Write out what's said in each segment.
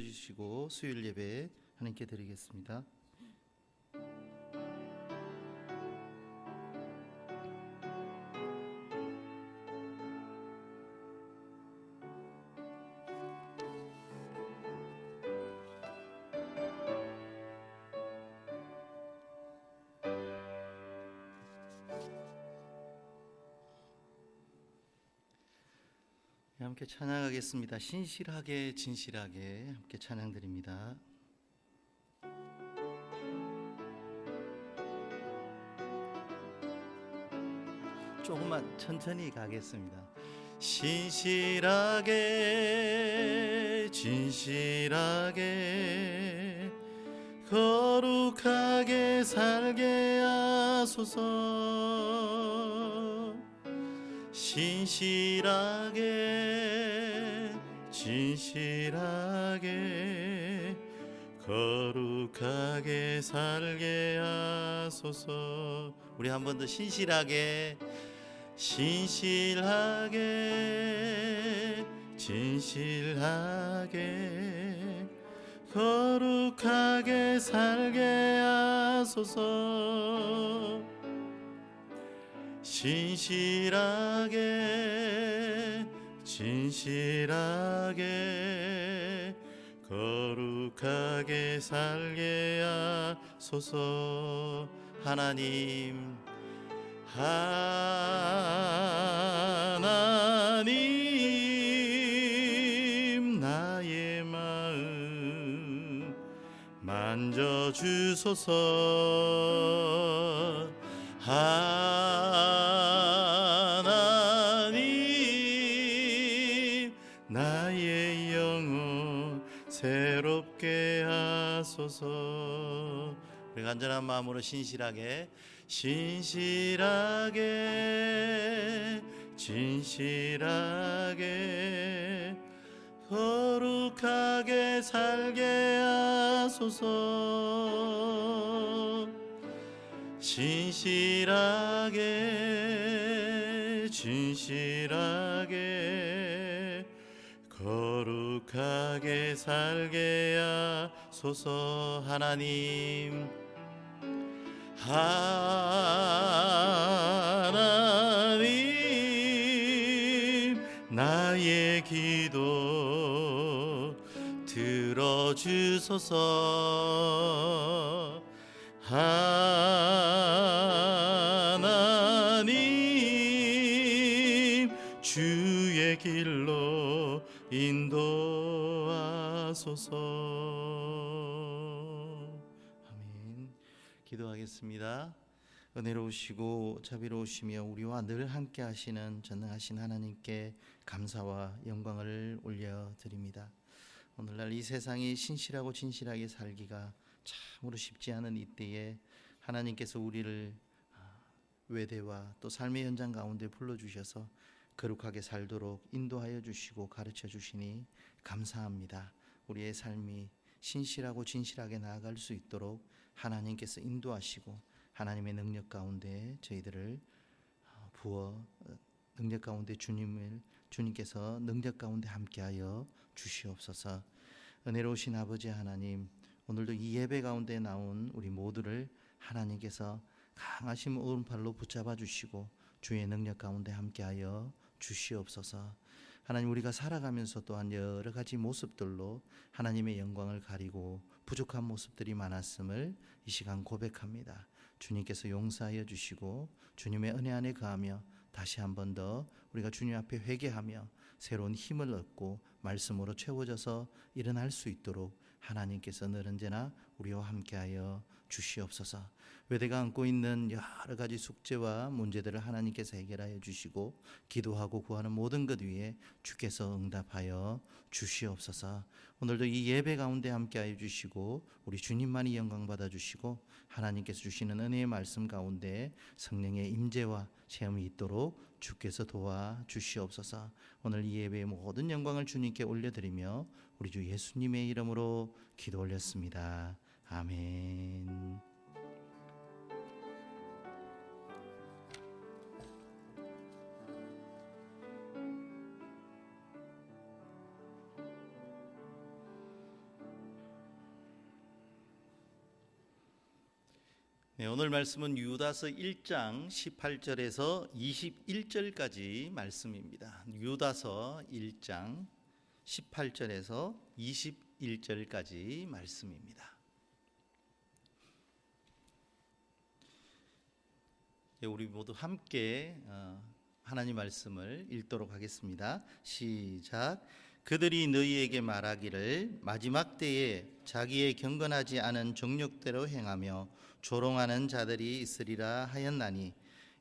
주시고 수요일 예배 하나님께 드리겠습니다. 함께 찬양하겠습니다. 신실하게 진실하게 함께 찬양드립니다. 조금만 천천히 가겠습니다. 신실하게 진실하게 거룩하게 살게 하소서. 신실하게 진실하게 거룩하게 살게 하소서. 우리 한 번 더 신실하게 신실하게 진실하게 거룩하게 살게 하소서. 신실하게 진실하게 거룩하게 살게 하소서. 하나님 하나님 나의 마음 만져주소서. 하나님 나의 영혼 새롭게 하소서. 우리 간절한 마음으로 신실하게 신실하게 진실하게 거룩하게 살게 하소서. 신실하게 진실하게 거룩하게 살게 하소서. 하나님 하나님 나의 기도 들어주소서. 하나님 주의 길로 인도하소서. 아멘. 기도하겠습니다. 은혜로우시고 자비로우시며 우리와 늘 함께 하시는 전능하신 하나님께 감사와 영광을 올려드립니다. 오늘날 이 세상이 신실하고 진실하게 살기가 참으로 쉽지 않은 이때에 하나님께서 우리를 외대와 또 삶의 현장 가운데 불러주셔서 거룩하게 살도록 인도하여 주시고 가르쳐 주시니 감사합니다. 우리의 삶이 신실하고 진실하게 나아갈 수 있도록 하나님께서 인도하시고 하나님의 능력 가운데 저희들을 부어 능력 가운데 주님께서 능력 가운데 함께하여 주시옵소서. 은혜로우신 아버지 하나님, 오늘도 이 예배 가운데 나온 우리 모두를 하나님께서 강하신 오른팔로 붙잡아 주시고 주의 능력 가운데 함께하여 주시옵소서. 하나님, 우리가 살아가면서 또한 여러 가지 모습들로 하나님의 영광을 가리고 부족한 모습들이 많았음을 이 시간 고백합니다. 주님께서 용서하여 주시고 주님의 은혜 안에 거하며 다시 한 번 더 우리가 주님 앞에 회개하며 새로운 힘을 얻고 말씀으로 채워져서 일어날 수 있도록 하나님께서 늘 언제나 우리와 함께하여 주시옵소서. 외대가 안고 있는 여러 가지 숙제와 문제들을 하나님께서 해결하여 주시고 기도하고 구하는 모든 것 위에 주께서 응답하여 주시옵소서. 오늘도 이 예배 가운데 함께하여 주시고 우리 주님만이 영광 받아 주시고 하나님께서 주시는 은혜의 말씀 가운데 성령의 임재와 체험이 있도록 주께서 도와 주시옵소서. 오늘 이 예배의 모든 영광을 주님께 올려드리며 우리 주 예수님의 이름으로 기도 올렸습니다. 아멘. 네, 오늘 말씀은 유다서 1장 18절에서 21절까지 말씀입니다. 유다서 1장 18절에서 21절까지 말씀입니다. 우리 모두 함께 하나님 말씀을 읽도록 하겠습니다. 시작. 그들이 너희에게 말하기를 마지막 때에 자기의 경건하지 않은 정욕대로 행하며 조롱하는 자들이 있으리라 하였나니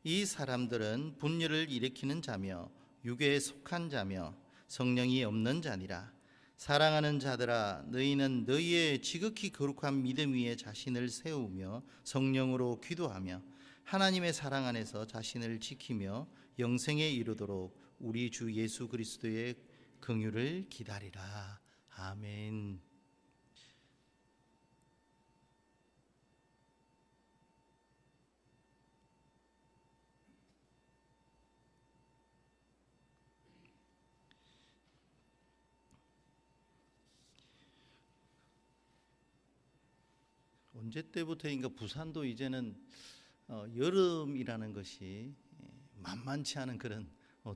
이 사람들은 분열을 일으키는 자며 육에 속한 자며 성령이 없는 자니라. 사랑하는 자들아, 너희는 너희의 지극히 거룩한 믿음 위에 자신을 세우며 성령으로 기도하며 하나님의 사랑 안에서 자신을 지키며 영생에 이르도록 우리 주 예수 그리스도의 긍휼을 기다리라. 아멘. 언제 때부터인가 부산도 이제는 여름이라는 것이 만만치 않은 그런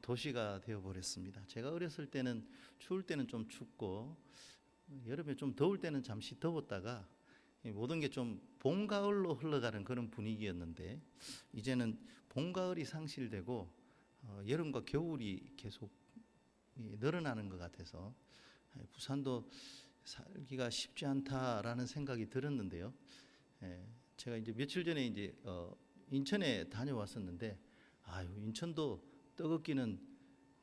도시가 되어버렸습니다. 제가 어렸을 때는 추울 때는 좀 춥고 여름에 좀 더울 때는 잠시 더웠다가 모든 게 좀 봄, 가을로 흘러가는 그런 분위기였는데 이제는 봄, 가을이 상실되고 여름과 겨울이 계속 늘어나는 것 같아서 부산도 살기가 쉽지 않다라는 생각이 들었는데요. 제가 이제 며칠 전에 이제 인천에 다녀왔었는데 인천도 뜨겁기는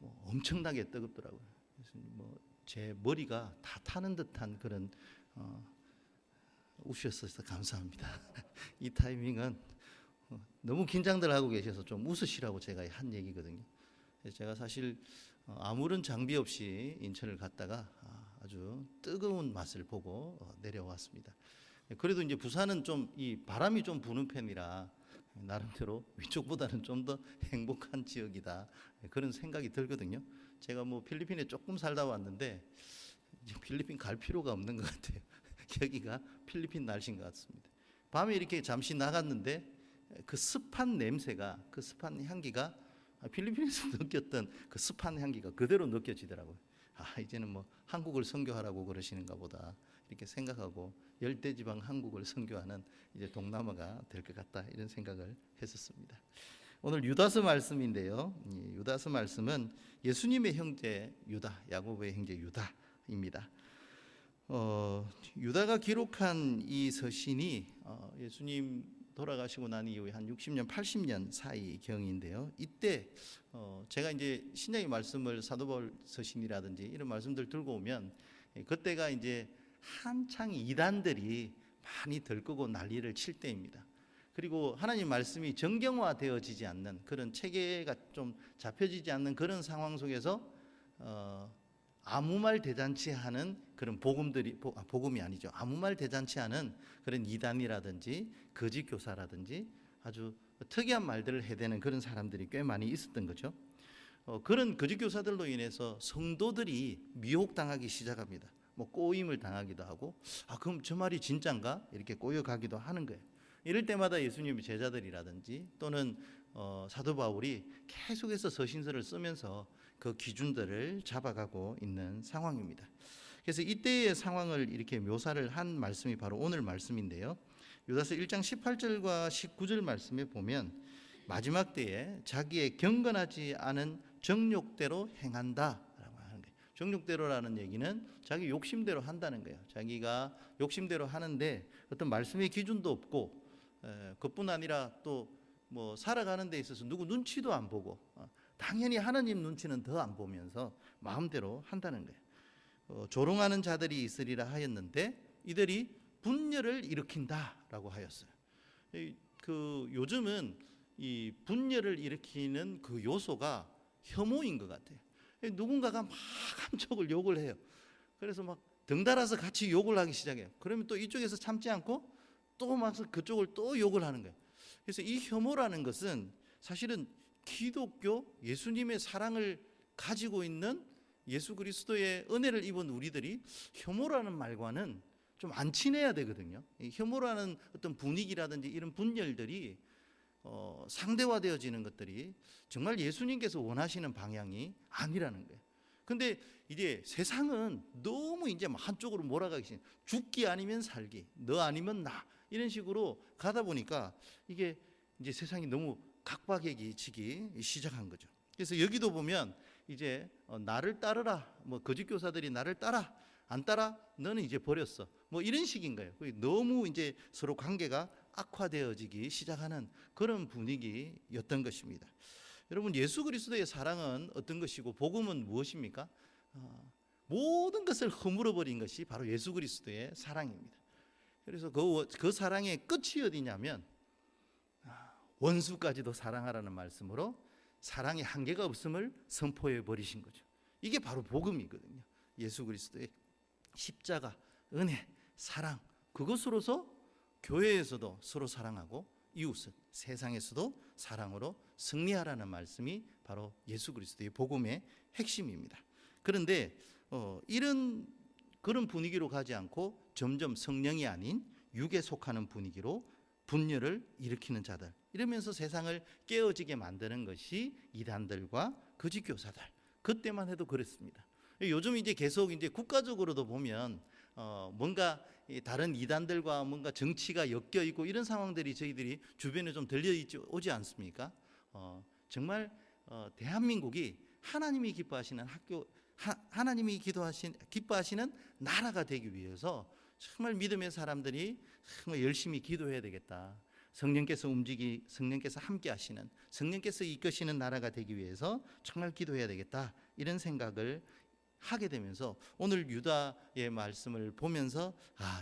엄청나게 뜨겁더라고요. 그래서 제 머리가 다 타는 듯한 그런 웃으셔서 감사합니다. 이 타이밍은 너무 긴장들 하고 계셔서 좀 웃으시라고 제가 한 얘기거든요. 그래서 제가 사실 아무런 장비 없이 인천을 갔다가 아주 뜨거운 맛을 보고 내려왔습니다. 그래도 이제 부산은 좀 이 바람이 좀 부는 편이라 나름대로 위쪽보다는 좀 더 행복한 지역이다 그런 생각이 들거든요. 제가 필리핀에 조금 살다 왔는데 이제 필리핀 갈 필요가 없는 것 같아요. 여기가 필리핀 날씨인 것 같습니다. 밤에 이렇게 잠시 나갔는데 그 습한 냄새가, 그 습한 향기가 필리핀에서 느꼈던 그 습한 향기가 그대로 느껴지더라고요. 이제는 한국을 선교하라고 그러시는가 보다 이렇게 생각하고 열대지방 한국을 선교하는 이제 동남아가 될 것 같다 이런 생각을 했었습니다. 오늘 유다서 말씀인데요. 유다서 말씀은 예수님의 형제 유다, 야고보의 형제 유다입니다. 유다가 기록한 이 서신이 예수님 돌아가시고 난 이후에 한 60년, 80년 사이 경인데요. 이때 제가 이제 신약의 말씀을 사도 바울 서신이라든지 이런 말씀들 들고 오면 그때가 이제 한창 이단들이 많이 들끓고 난리를 칠 때입니다. 그리고 하나님 말씀이 정경화되어지지 않는 그런 체계가 좀 잡혀지지 않는 그런 상황 속에서 아무 말 대잔치하는 그런 복음이 아니죠. 아무 말 대잔치하는 그런 이단이라든지 거짓 교사라든지 아주 특이한 말들을 해대는 그런 사람들이 꽤 많이 있었던 거죠. 그런 거짓 교사들로 인해서 성도들이 미혹당하기 시작합니다. 꼬임을 당하기도 하고 그럼 저 말이 진짠가 이렇게 꼬여가기도 하는 거예요. 이럴 때마다 예수님의 제자들이라든지 또는 사도 바울이 계속해서 서신서를 쓰면서 그 기준들을 잡아가고 있는 상황입니다. 그래서 이때의 상황을 이렇게 묘사를 한 말씀이 바로 오늘 말씀인데요. 유다서 1장 18절과 19절 말씀에 보면 마지막 때에 자기의 경건하지 않은 정욕대로 행한다라고 하는 거예요. 정욕대로라는 얘기는 자기 욕심대로 한다는 거예요. 자기가 욕심대로 하는데 어떤 말씀의 기준도 없고 그뿐 아니라 또 살아가는 데 있어서 누구 눈치도 안 보고 당연히 하나님 눈치는 더 안 보면서 마음대로 한다는 거예요. 조롱하는 자들이 있으리라 하였는데 이들이 분열을 일으킨다라고 하였어요. 요즘은 이 분열을 일으키는 그 요소가 혐오인 것 같아요. 누군가가 막 한쪽을 욕을 해요. 그래서 막 덩달아서 같이 욕을 하기 시작해요. 그러면 또 이쪽에서 참지 않고 또 막 그쪽을 또 욕을 하는 거예요. 그래서 이 혐오라는 것은 사실은 기독교 예수님의 사랑을 가지고 있는 예수 그리스도의 은혜를 입은 우리들이 혐오라는 말과는 좀 안 친해야 되거든요. 이 혐오라는 어떤 분위기라든지 이런 분열들이 상대화되어지는 것들이 정말 예수님께서 원하시는 방향이 아니라는 거예요. 근데 이제 세상은 너무 이제 한쪽으로 몰아가기 시작. 죽기 아니면 살기, 너 아니면 나, 이런 식으로 가다 보니까 이게 이제 세상이 너무 각박해지기 시작한 거죠. 그래서 여기도 보면 이제 나를 따르라, 뭐 거짓 교사들이 나를 따라, 안 따라 너는 이제 버렸어, 뭐 이런 식인 거예요. 너무 이제 서로 관계가 악화되어지기 시작하는 그런 분위기였던 것입니다. 여러분, 예수 그리스도의 사랑은 어떤 것이고 복음은 무엇입니까? 모든 것을 허물어 버린 것이 바로 예수 그리스도의 사랑입니다. 그래서 그 사랑의 끝이 어디냐면 원수까지도 사랑하라는 말씀으로 사랑의 한계가 없음을 선포해 버리신 거죠. 이게 바로 복음이거든요. 예수 그리스도의 십자가, 은혜, 사랑, 그것으로서 교회에서도 서로 사랑하고 이웃은 세상에서도 사랑으로 승리하라는 말씀이 바로 예수 그리스도의 복음의 핵심입니다. 그런데 그런 분위기로 가지 않고 점점 성령이 아닌 육에 속하는 분위기로 분열을 일으키는 자들, 이러면서 세상을 깨어지게 만드는 것이 이단들과 거짓 교사들. 그때만 해도 그랬습니다. 요즘 이제 계속 이제 국가적으로도 보면 뭔가 다른 이단들과 뭔가 정치가 엮여 있고 이런 상황들이 저희들이 주변에 좀 들려오지 않습니까? 정말 대한민국이 하나님이 기뻐하시는 하나님이 기뻐하시는 나라가 되기 위해서 정말 믿음의 사람들이 정말 열심히 기도해야 되겠다. 성령께서 함께 하시는, 성령께서 이끄시는 나라가 되기 위해서 정말 기도해야 되겠다, 이런 생각을 하게 되면서 오늘 유다의 말씀을 보면서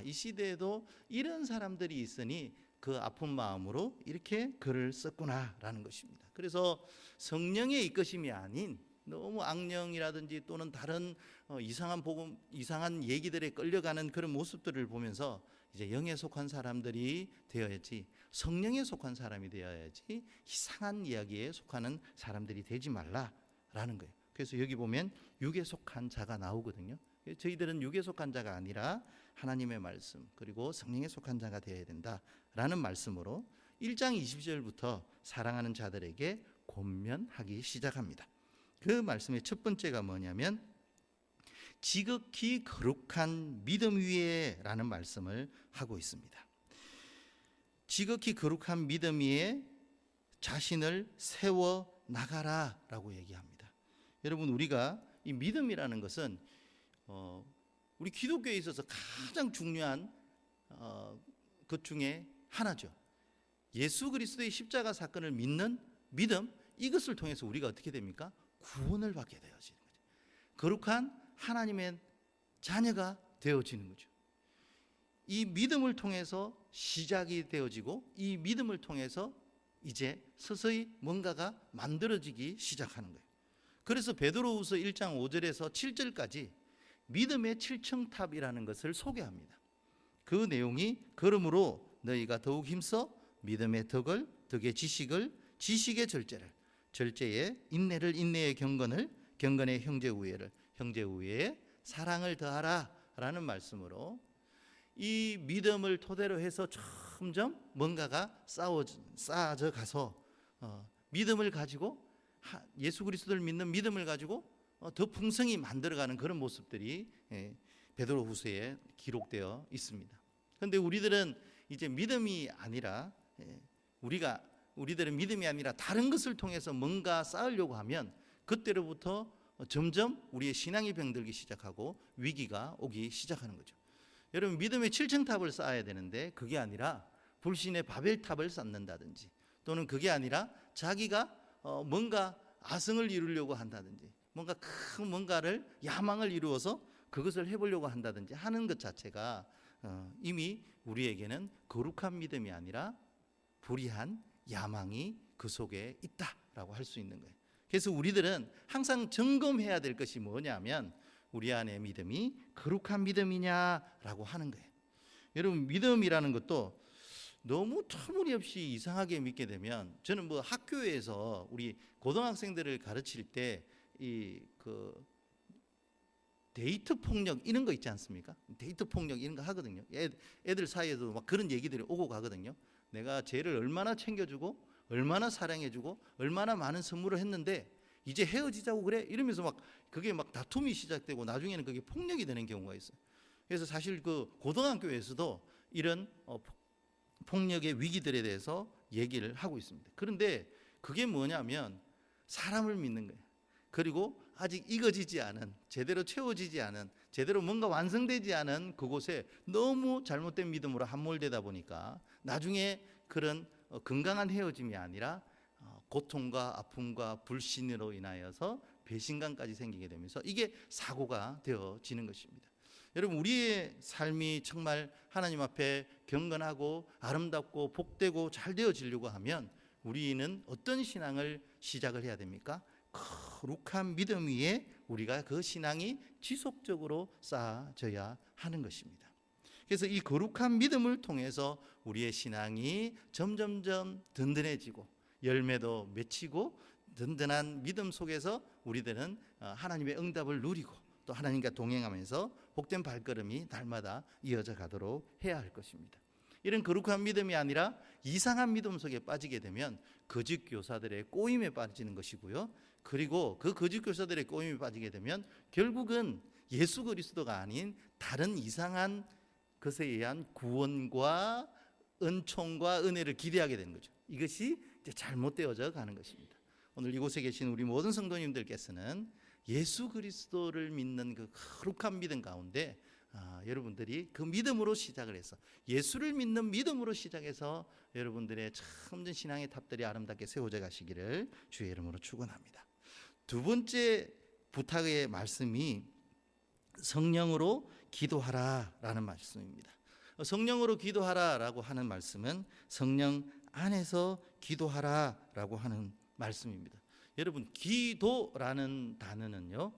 이 시대에도 이런 사람들이 있으니 그 아픈 마음으로 이렇게 글을 썼구나라는 것입니다. 그래서 성령의 이끄심이 아닌 너무 악령이라든지 또는 다른 이상한 복음, 이상한 얘기들에 끌려가는 그런 모습들을 보면서 이제 영에 속한 사람들이 되어야지, 성령에 속한 사람이 되어야지 이상한 이야기에 속하는 사람들이 되지 말라라는 거예요. 그래서 여기 보면 육에 속한 자가 나오거든요. 저희들은 육에 속한 자가 아니라 하나님의 말씀 그리고 성령에 속한 자가 되어야 된다라는 말씀으로 1장 20절부터 사랑하는 자들에게 권면하기 시작합니다. 그 말씀의 첫 번째가 뭐냐면 지극히 거룩한 믿음 위에 라는 말씀을 하고 있습니다. 지극히 거룩한 믿음 위에 자신을 세워 나가라 라고 얘기합니다. 여러분, 우리가 이 믿음이라는 것은 우리 기독교에 있어서 가장 중요한 것 중에 하나죠. 예수 그리스도의 십자가 사건을 믿는 믿음, 이것을 통해서 우리가 어떻게 됩니까? 구원을 받게 되어지는 거죠. 거룩한 하나님의 자녀가 되어지는 거죠. 이 믿음을 통해서 시작이 되어지고 이 믿음을 통해서 이제 서서히 뭔가가 만들어지기 시작하는 거예요. 그래서 베드로후서 1장 5절에서 7절까지 믿음의 7층탑이라는 것을 소개합니다. 그 내용이 그러므로 너희가 더욱 힘써 믿음의 덕을, 덕의 지식을, 지식의 절제를, 절제에 인내를, 인내의 경건을, 경건의 형제 우애를, 형제 우애에 사랑을 더하라 라는 말씀으로 이 믿음을 토대로 해서 점점 뭔가가 쌓아져 가서 믿음을 가지고 예수 그리스도를 믿는 믿음을 가지고 더 풍성히 만들어가는 그런 모습들이 베드로후서에 기록되어 있습니다. 그런데 우리들은 이제 믿음이 아니라 우리들은 믿음이 아니라 다른 것을 통해서 뭔가 쌓으려고 하면 그때로부터 점점 우리의 신앙이 병들기 시작하고 위기가 오기 시작하는 거죠. 여러분, 믿음의 7층탑을 쌓아야 되는데 그게 아니라 불신의 바벨탑을 쌓는다든지 또는 그게 아니라 자기가 뭔가 아성을 이루려고 한다든지 뭔가를 야망을 이루어서 그것을 해보려고 한다든지 하는 것 자체가 이미 우리에게는 거룩한 믿음이 아니라 불의한 야망이 그 속에 있다라고 할 수 있는 거예요. 그래서 우리들은 항상 점검해야 될 것이 뭐냐면 우리 안의 믿음이 거룩한 믿음이냐라고 하는 거예요. 여러분, 믿음이라는 것도 너무 터무니없이 이상하게 믿게 되면, 저는 뭐 학교에서 우리 고등학생들을 가르칠 때 데이트 폭력 이런 거 있지 않습니까? 데이트 폭력 이런 거 하거든요. 애들 사이에도 막 그런 얘기들이 오고 가거든요. 내가 쟤를 얼마나 챙겨주고 얼마나 사랑해주고 얼마나 많은 선물을 했는데 이제 헤어지자고 그래? 이러면서 막 그게 막 다툼이 시작되고 나중에는 그게 폭력이 되는 경우가 있어요. 그래서 사실 그 고등학교에서도 이런 폭력의 위기들에 대해서 얘기를 하고 있습니다. 그런데 그게 뭐냐면 사람을 믿는 거예요. 그리고 아직 익어지지 않은, 제대로 채워지지 않은, 제대로 뭔가 완성되지 않은 그곳에 너무 잘못된 믿음으로 함몰되다 보니까 나중에 그런 건강한 헤어짐이 아니라 고통과 아픔과 불신으로 인하여서 배신감까지 생기게 되면서 이게 사고가 되어지는 것입니다. 여러분, 우리의 삶이 정말 하나님 앞에 경건하고 아름답고 복되고 잘 되어지려고 하면 우리는 어떤 신앙을 시작을 해야 됩니까? 거룩한 믿음 위에 우리가 그 신앙이 지속적으로 쌓아져야 하는 것입니다. 그래서 이 거룩한 믿음을 통해서 우리의 신앙이 점점점 든든해지고 열매도 맺히고 든든한 믿음 속에서 우리들은 하나님의 응답을 누리고 또 하나님과 동행하면서 복된 발걸음이 날마다 이어져 가도록 해야 할 것입니다. 이런 거룩한 믿음이 아니라 이상한 믿음 속에 빠지게 되면 거짓 교사들의 꼬임에 빠지는 것이고요. 그리고 그 거짓 교사들의 꼬임에 빠지게 되면 결국은 예수 그리스도가 아닌 다른 이상한 것에 의한 구원과 은총과 은혜를 기대하게 되는 거죠. 이것이 이제 잘못되어져 가는 것입니다. 오늘 이곳에 계신 우리 모든 성도님들께서는 예수 그리스도를 믿는 그 거룩한 믿음 가운데 여러분들이 그 믿음으로 시작을 해서 예수를 믿는 믿음으로 시작해서 여러분들의 참된 신앙의 탑들이 아름답게 세워져 가시기를 주의 이름으로 축원합니다. 두 번째 부탁의 말씀이 성령으로 기도하라라는 말씀입니다. 성령으로 기도하라라고 하는 말씀은 성령 안에서 기도하라라고 하는 말씀입니다. 여러분, 기도라는 단어는요,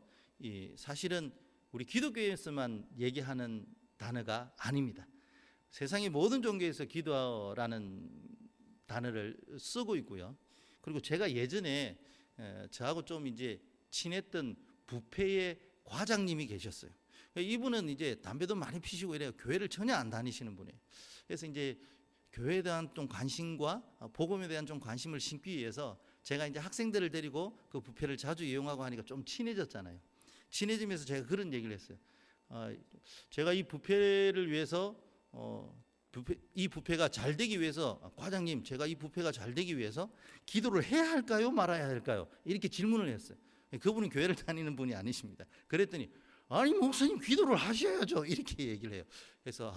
사실은 우리 기독교에서만 얘기하는 단어가 아닙니다. 세상의 모든 종교에서 기도라는 단어를 쓰고 있고요. 그리고 제가 예전에 저하고 좀 이제 친했던 부패의 과장님이 계셨어요. 이분은 이제 담배도 많이 피시고 이래요. 교회를 전혀 안 다니시는 분이에요. 그래서 이제 교회에 대한 좀 관심과 복음에 대한 좀 관심을 심기 위해서 제가 이제 학생들을 데리고 그 부패를 자주 이용하고 하니까 좀 친해졌잖아요. 친해지면서 제가 그런 얘기를 했어요. 제가 이 부패를 위해서 이 부패가 잘 되기 위해서 과장님, 제가 이 부패가 잘 되기 위해서 기도를 해야 할까요, 말아야 할까요? 이렇게 질문을 했어요. 그분은 교회를 다니는 분이 아니십니다. 그랬더니 아니 목사님 기도를 하셔야죠, 이렇게 얘기를 해요. 그래서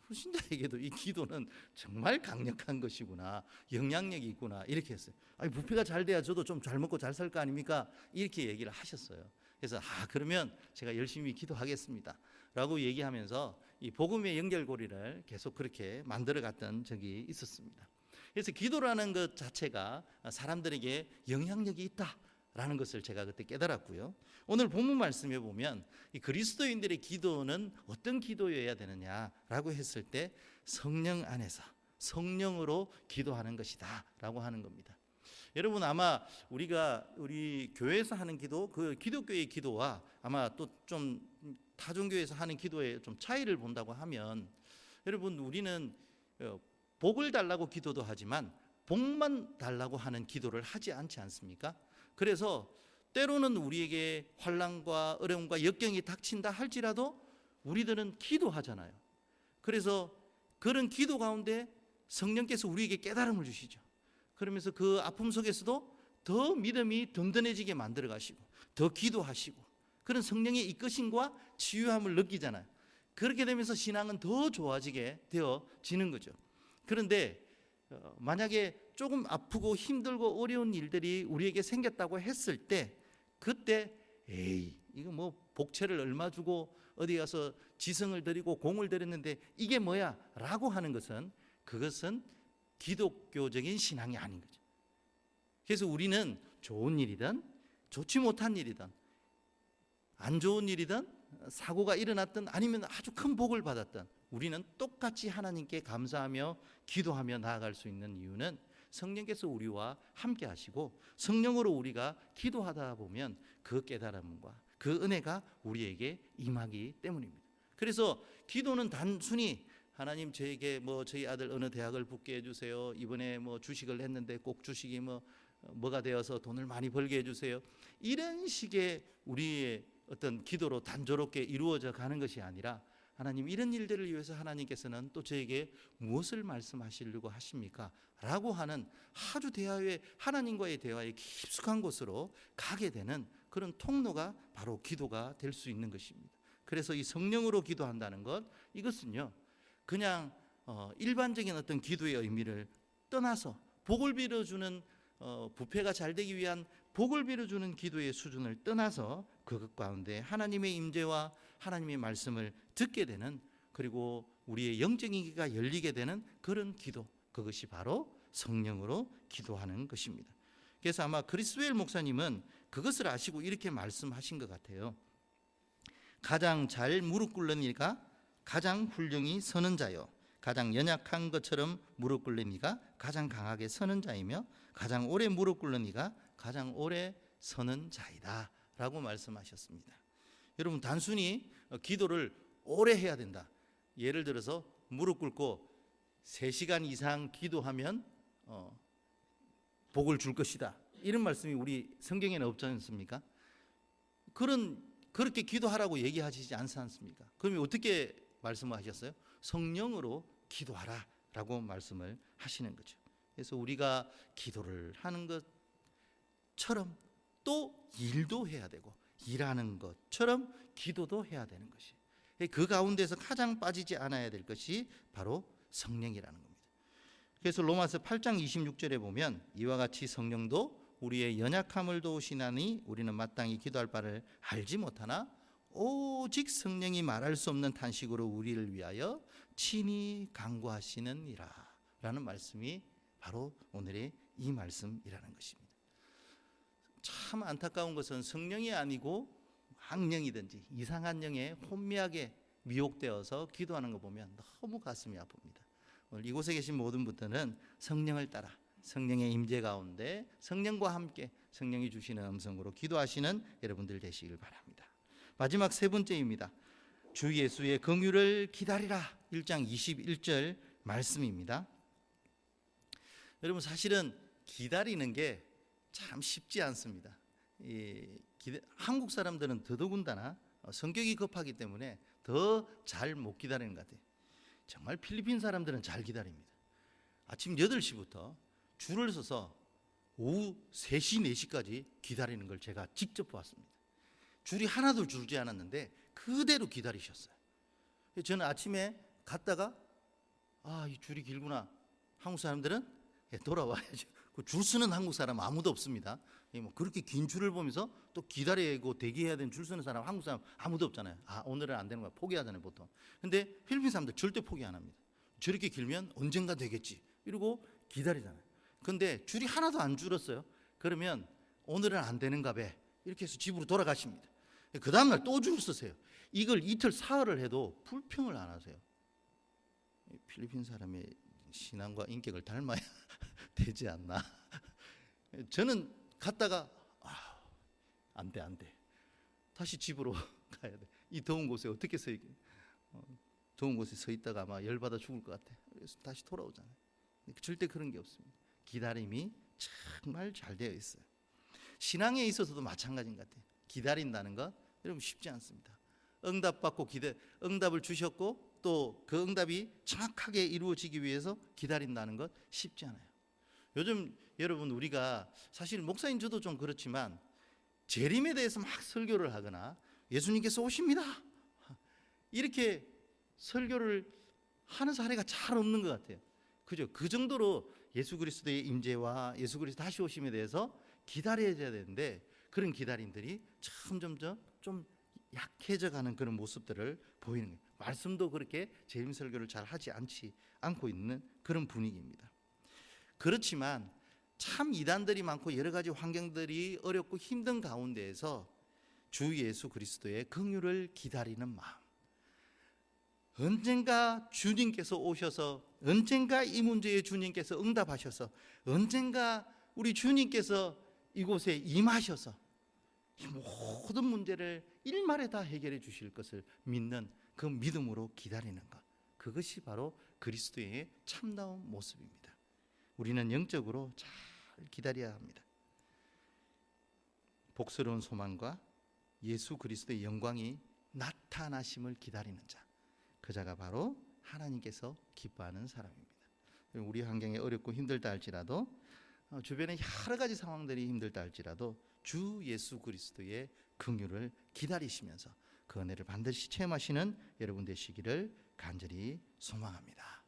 불신자에게도 이 기도는 정말 강력한 것이구나, 영향력이 있구나, 이렇게 했어요. 아니 부패가 잘 돼야 저도 좀 잘 먹고 잘 살 거 아닙니까? 이렇게 얘기를 하셨어요. 그래서 그러면 제가 열심히 기도하겠습니다 라고 얘기하면서 이 복음의 연결고리를 계속 그렇게 만들어 갔던 적이 있었습니다. 그래서 기도라는 것 자체가 사람들에게 영향력이 있다라는 것을 제가 그때 깨달았고요. 오늘 본문 말씀에 보면 이 그리스도인들의 기도는 어떤 기도여야 되느냐라고 했을 때 성령 안에서 성령으로 기도하는 것이다 라고 하는 겁니다. 여러분, 아마 우리 교회에서 하는 기도, 그 기독교의 기도와 아마 또 좀 타종교에서 하는 기도에 좀 차이를 본다고 하면, 여러분, 우리는 복을 달라고 기도도 하지만 복만 달라고 하는 기도를 하지 않지 않습니까? 그래서 때로는 우리에게 환난과 어려움과 역경이 닥친다 할지라도 우리들은 기도하잖아요. 그래서 그런 기도 가운데 성령께서 우리에게 깨달음을 주시죠. 그러면서 그 아픔 속에서도 더 믿음이 든든해지게 만들어 가시고 더 기도하시고 그런 성령의 이끄심과 치유함을 느끼잖아요. 그렇게 되면서 신앙은 더 좋아지게 되어지는 거죠. 그런데 만약에 조금 아프고 힘들고 어려운 일들이 우리에게 생겼다고 했을 때 그때 이거 뭐 복채를 얼마 주고 어디 가서 지성을 드리고 공을 들였는데 이게 뭐야? 라고 하는 것은 그것은 기독교적인 신앙이 아닌 거죠. 그래서 우리는 좋은 일이든 좋지 못한 일이든 안 좋은 일이든 사고가 일어났든 아니면 아주 큰 복을 받았든 우리는 똑같이 하나님께 감사하며 기도하며 나아갈 수 있는 이유는 성령께서 우리와 함께 하시고 성령으로 우리가 기도하다 보면 그 깨달음과 그 은혜가 우리에게 임하기 때문입니다. 그래서 기도는 단순히 하나님 저에게 저희 아들 어느 대학을 붙게 해주세요. 이번에 주식을 했는데 꼭 주식이 뭐가 되어서 돈을 많이 벌게 해주세요. 이런 식의 우리의 어떤 기도로 단조롭게 이루어져 가는 것이 아니라 하나님 이런 일들을 위해서 하나님께서는 또 저에게 무엇을 말씀하시려고 하십니까? 라고 하는 아주 하나님과의 대화에 깊숙한 곳으로 가게 되는 그런 통로가 바로 기도가 될 수 있는 것입니다. 그래서 이 성령으로 기도한다는 것, 이것은요 그냥 일반적인 어떤 기도의 의미를 떠나서 복을 빌어주는 부패가 잘 되기 위한 복을 빌어주는 기도의 수준을 떠나서 그것 가운데 하나님의 임재와 하나님의 말씀을 듣게 되는, 그리고 우리의 영적인 귀가 열리게 되는 그런 기도, 그것이 바로 성령으로 기도하는 것입니다. 그래서 아마 크리스웰 목사님은 그것을 아시고 이렇게 말씀하신 것 같아요. 가장 잘 무릎 꿇는 이가 가장 훌륭히 서는 자요, 가장 연약한 것처럼 무릎 꿇는 이가 가장 강하게 서는 자이며 가장 오래 무릎 꿇는 이가 가장 오래 서는 자이다 라고 말씀하셨습니다. 여러분, 단순히 기도를 오래 해야 된다, 예를 들어서 무릎 꿇고 3시간 이상 기도하면 복을 줄 것이다, 이런 말씀이 우리 성경에는 없지 않습니까? 그렇게 기도하라고 얘기하시지 않지 않습니까? 그러면 어떻게 말씀하셨어요? 성령으로 기도하라 라고 말씀을 하시는 거죠. 그래서 우리가 기도를 하는 것처럼 또 일도 해야 되고, 일하는 것처럼 기도도 해야 되는 것이, 그 가운데서 가장 빠지지 않아야 될 것이 바로 성령이라는 겁니다. 그래서 로마서 8장 26절에 보면 이와 같이 성령도 우리의 연약함을 도우시나니 우리는 마땅히 기도할 바를 알지 못하나 오직 성령이 말할 수 없는 탄식으로 우리를 위하여 친히 간구하시느니라 라는 말씀이 바로 오늘의 이 말씀이라는 것입니다. 참 안타까운 것은 성령이 아니고 악령이든지 이상한 영에 혼미하게 미혹되어서 기도하는 거 보면 너무 가슴이 아픕니다. 오늘 이곳에 계신 모든 분들은 성령을 따라 성령의 임재 가운데 성령과 함께 성령이 주시는 음성으로 기도하시는 여러분들 되시길 바랍니다. 마지막 3번째입니다. 주 예수의 긍휼을 기다리라, 1장 21절 말씀입니다. 여러분, 사실은 기다리는 게 참 쉽지 않습니다. 한국 사람들은 더더군다나 성격이 급하기 때문에 더 잘 못 기다리는 것 같아요. 정말 필리핀 사람들은 잘 기다립니다. 아침 8시부터 줄을 서서 오후 3시, 4시까지 기다리는 걸 제가 직접 봤습니다. 줄이 하나도 줄지 않았는데 그대로 기다리셨어요. 저는 아침에 갔다가 이 줄이 길구나. 한국 사람들은 돌아와야죠. 줄 서는 한국 사람 아무도 없습니다. 그렇게 긴 줄을 보면서 또 기다리고 대기해야 되는 줄 서는 사람, 한국 사람 아무도 없잖아요. 오늘은 안 되는 거야, 포기하잖아요 보통. 근데 필리핀 사람들 절대 포기 안 합니다. 저렇게 길면 언젠가 되겠지 이러고 기다리잖아요. 근데 줄이 하나도 안 줄었어요. 그러면 오늘은 안 되는가 봐 이렇게 해서 집으로 돌아가십니다. 그 다음날 또 줄 서세요. 이걸 이틀 사흘을 해도 불평을 안 하세요. 필리핀 사람의 신앙과 인격을 닮아야 되지 않나. 저는 갔다가 안 돼. 다시 집으로 가야 돼. 이 더운 곳에 어떻게 서 있겠냐. 더운 곳에 서 있다가 아마 열받아 죽을 것 같아. 그래서 다시 돌아오잖아요. 절대 그런 게 없습니다. 기다림이 정말 잘 되어 있어요. 신앙에 있어서도 마찬가지인 것 같아요. 기다린다는 것 여러분 쉽지 않습니다. 응답받고 응답을 주셨고 또 그 응답이 정확하게 이루어지기 위해서 기다린다는 것 쉽지 않아요. 요즘 여러분 우리가 사실 목사인 저도 좀 그렇지만 재림에 대해서 막 설교를 하거나 예수님께서 오십니다 이렇게 설교를 하는 사례가 잘 없는 것 같아요. 그죠? 그 정도로 예수 그리스도의 임재와 예수 그리스도 다시 오심에 대해서 기다려야 되는데 그런 기다림들이 점점 좀 약해져 가는 그런 모습들을 보이는 거예요. 말씀도 그렇게 재림 설교를 잘 하지 않고 있는 그런 분위기입니다. 그렇지만 참 이단들이 많고 여러 가지 환경들이 어렵고 힘든 가운데에서 주 예수 그리스도의 긍휼을 기다리는 마음, 언젠가 주님께서 오셔서 언젠가 이 문제에 주님께서 응답하셔서 언젠가 우리 주님께서 이곳에 임하셔서 이 모든 문제를 일말에 다 해결해 주실 것을 믿는 그 믿음으로 기다리는 것, 그것이 바로 그리스도의 참다운 모습입니다. 우리는 영적으로 잘 기다려야 합니다. 복스러운 소망과 예수 그리스도의 영광이 나타나심을 기다리는 자, 그 자가 바로 하나님께서 기뻐하는 사람입니다. 우리 환경이 어렵고 힘들다 할지라도, 주변에 여러 가지 상황들이 힘들다 할지라도 주 예수 그리스도의 긍휼을 기다리시면서 그 은혜를 반드시 체험하시는 여러분 되시기를 간절히 소망합니다.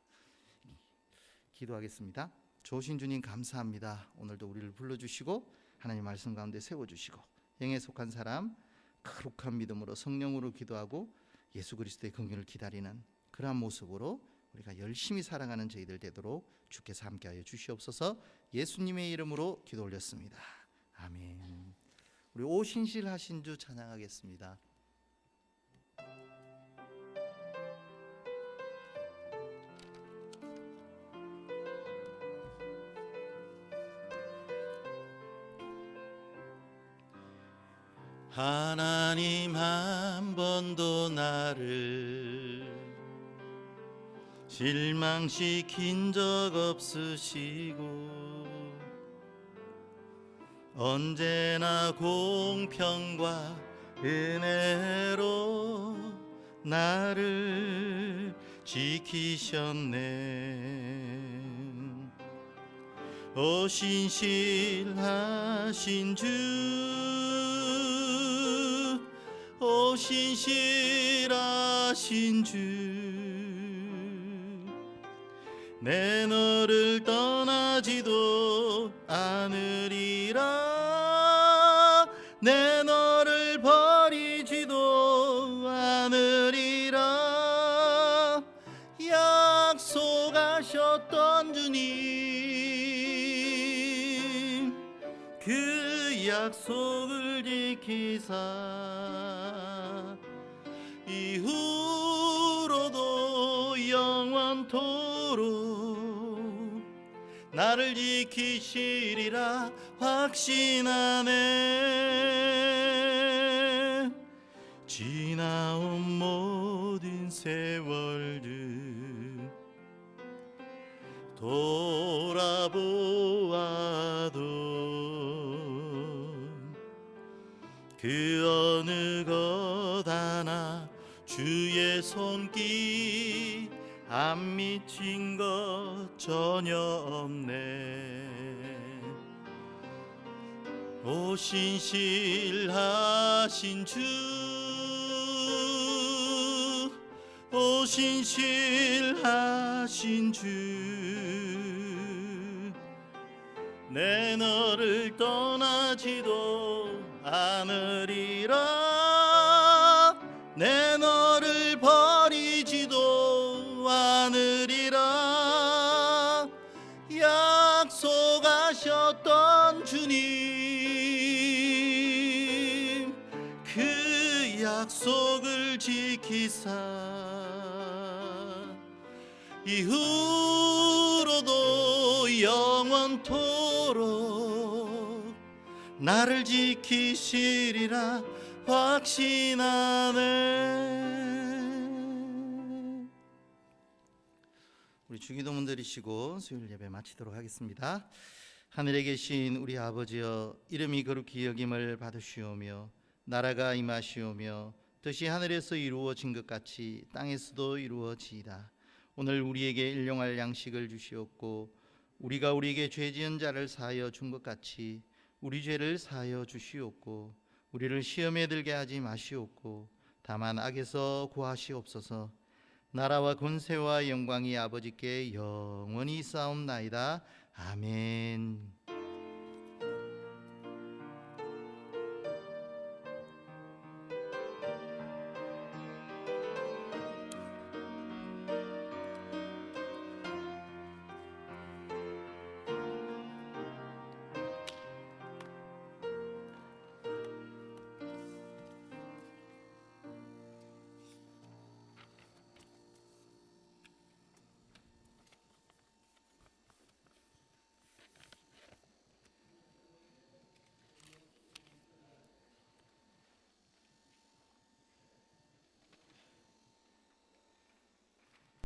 기도하겠습니다. 좋으신 주님 감사합니다. 오늘도 우리를 불러주시고 하나님 말씀 가운데 세워주시고, 영에 속한 사람 거룩한 믿음으로 성령으로 기도하고 예수 그리스도의 긍휼을 기다리는 그러한 모습으로 우리가 열심히 살아가는 저희들 되도록 주께서 함께하여 주시옵소서. 예수님의 이름으로 기도 올렸습니다. 아멘. 우리 오신실하신 주 찬양하겠습니다. 하나님 한 번도 나를 실망시킨 적 없으시고 언제나 공평과 은혜로 나를 지키셨네. 오 신실하신 주, 오 신실하신 주, 내 너를 떠나지도 않으리라, 내 너를 버리지도 않으리라. 약속하셨던 주님, 그 약속을 지키사 이후로도 영원토록 나를 지키시리라 확신하네. 지나온 모든 세월들 돌아보아도 그 어느 것 하나 주의 손길 안 미친 것 전혀 없네. 오 신실하신 주, 오 신실하신 주, 내 너를 떠나지도 않으리라, 내 너를 버리지도 않으리라. 약속하셨던 주님, 그 약속을 지키사 이후로도 영원토록 나를 지키시리라 확신하네. 우리 주기도문 드리시고 수요일 예배 마치도록 하겠습니다. 하늘에 계신 우리 아버지여, 이름이 거룩히 여김을 받으시오며 나라가 임하시오며 뜻이 하늘에서 이루어진 것 같이 땅에서도 이루어지이다. 오늘 우리에게 일용할 양식을 주시옵고 우리가 우리에게 죄 지은 자를 사하여 준 것 같이 우리 죄를 사하여 주시옵고 우리를 시험에 들게 하지 마시옵고 다만 악에서 구하시옵소서. 나라와 권세와 영광이 아버지께 영원히 있사옵나이다. 아멘.